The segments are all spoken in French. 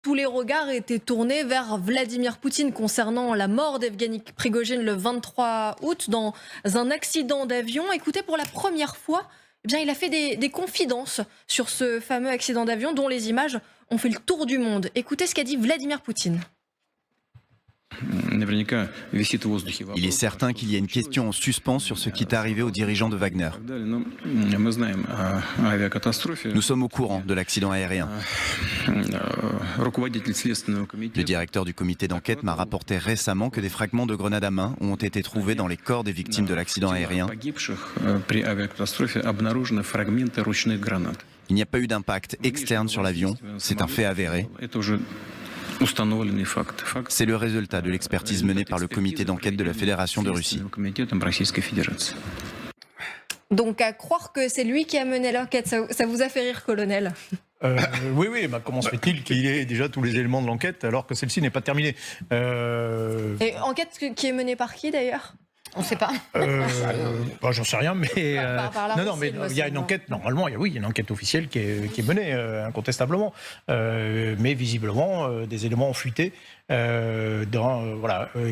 Tous les regards étaient tournés vers Vladimir Poutine concernant la mort d'Evgeny Prigojine le 23 août dans un accident d'avion. Écoutez, pour la première fois, eh bien, il a fait des confidences sur ce fameux accident d'avion dont les images ont fait le tour du monde. Écoutez ce qu'a dit Vladimir Poutine. Il est certain qu'il y a une question en suspens sur ce qui est arrivé aux dirigeants de Wagner. Nous sommes au courant de l'accident aérien. Le directeur du comité d'enquête m'a rapporté récemment que des fragments de grenades à main ont été trouvés dans les corps des victimes de l'accident aérien. Il n'y a pas eu d'impact externe sur l'avion, c'est un fait avéré. C'est le résultat de l'expertise menée par le comité d'enquête de la Fédération de Russie. Donc à croire que c'est lui qui a mené l'enquête, ça vous a fait rire, colonel? Oui, comment se fait-il qu'il ait déjà tous les éléments de l'enquête alors que celle-ci n'est pas terminée Et enquête qui est menée par qui d'ailleurs? On ne sait pas. J'en sais rien, mais non, mais il y a une enquête. Normalement, il y a une enquête officielle qui est menée incontestablement, mais visiblement des éléments ont fuité,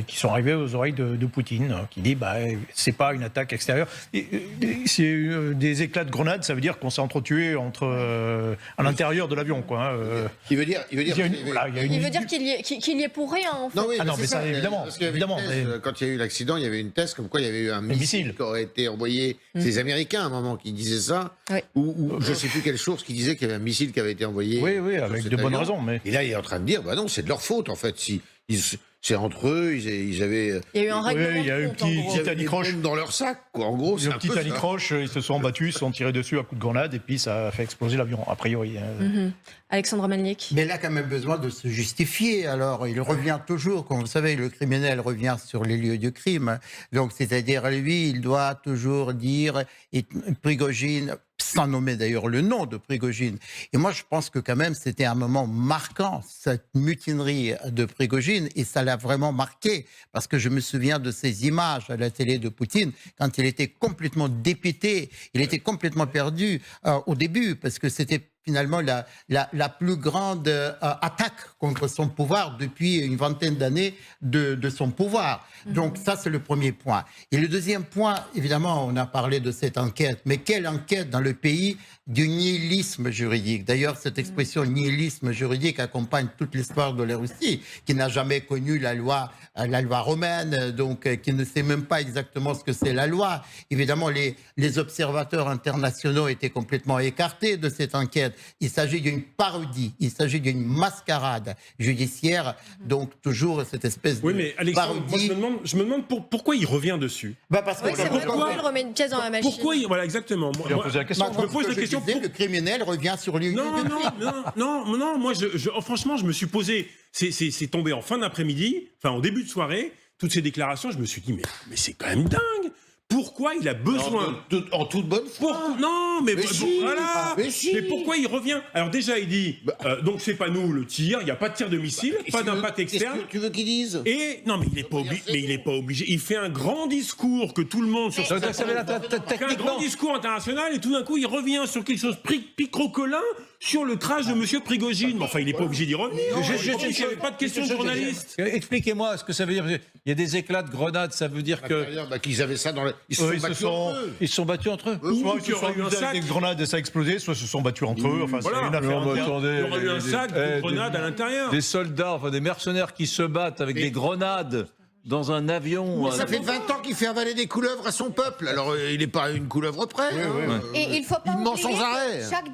qui sont arrivés aux oreilles de Poutine, qui dit c'est pas une attaque extérieure. C'est des éclats de grenades, ça veut dire qu'on s'est entretué à l'intérieur de l'avion, quoi. Il veut dire qu'il y est pour rien, en fait. Non, oui, mais ça, évidemment. Parce qu'il y avait une thèse, quand il y a eu l'accident, il y avait une thèse comme quoi il y avait eu un missile qui aurait été envoyé. C'est les Américains, à un moment, qui disaient ça. Oui. Ou je ne sais plus quelle source qui disait qu'il y avait un missile qui avait été envoyé. Oui, avec de bonnes raisons. Mais... Et là, il est en train de dire, non, c'est de leur faute, en fait. C'est entre eux, ils avaient... Il y a eu un règlement il y a eu un petit anicroche dans leur sac, quoi. En gros, c'est un petit anicroche, ils se sont battus, ils se sont tirés dessus à coups de grenade, et puis ça a fait exploser l'avion, a priori. Alexandre Melnik. Mais il a quand même besoin de se justifier. Alors, il revient toujours, comme vous savez, le criminel revient sur les lieux du crime. Donc, c'est-à-dire, lui, il doit toujours dire Prigojine, sans nommer d'ailleurs le nom de Prigojine. Et moi, je pense que quand même, c'était un moment marquant, cette mutinerie de Prigojine, et ça l'a vraiment marqué, parce que je me souviens de ces images à la télé de Poutine, quand il était complètement dépité, il était complètement perdu au début, parce que c'était finalement la plus grande attaque contre son pouvoir depuis une vingtaine d'années de son pouvoir. Donc ça, c'est le premier point. Et le deuxième point, évidemment, on a parlé de cette enquête, mais quelle enquête dans le pays du nihilisme juridique? D'ailleurs, cette expression nihilisme juridique accompagne toute l'histoire de la Russie, qui n'a jamais connu la loi romaine, donc qui ne sait même pas exactement ce que c'est la loi. Évidemment, les observateurs internationaux étaient complètement écartés de cette enquête. Il s'agit d'une parodie, il s'agit d'une mascarade judiciaire, donc toujours cette espèce de mais Alexandre, parodie. Moi, je me demande pourquoi il revient dessus. Parce que c'est vrai, pourquoi il remet une pièce dans la machine? Pourquoi voilà, exactement. Je me pose la question. Le criminel revient sur lui. Non, moi, franchement, je me suis posé, c'est tombé en fin d'après-midi, en début de soirée, toutes ces déclarations, je me suis dit, mais c'est quand même dingue. Pourquoi il a besoin... En toute bonne foi. Non, mais si. voilà. Mais pourquoi il revient? Alors déjà, il dit, donc c'est pas nous le tir, il n'y a pas de tir de missile, pas d'impact externe. Qu'est-ce que tu veux qu'ils disent? Et non, mais il est pas obligé. Il fait un grand discours que tout le monde sur un grand discours international, et tout d'un coup, il revient sur quelque chose picrocolin sur le crash de Monsieur Prigojine. Enfin, il n'est pas obligé d'y revenir. Il n'y avait pas de question de journaliste. Expliquez-moi ce que ça veut dire. Il y a des éclats de grenades, ça veut dire que... qu'ils avaient ça dans les... Ils se sont battus entre eux. Soit ils se sont mis avec des grenades et ça a explosé, soit ils se sont battus entre eux. Enfin, voilà. C'est une affaire interne. Il y aurait eu un sac de grenades à l'intérieur. Des soldats, des mercenaires qui se battent avec des grenades dans un avion. Ça fait 20 ans qu'il fait avaler des couleuvres à son peuple. Alors, il n'est pas une couleuvre près. Et il faut pas il ment sans oublier arrêt. que chaque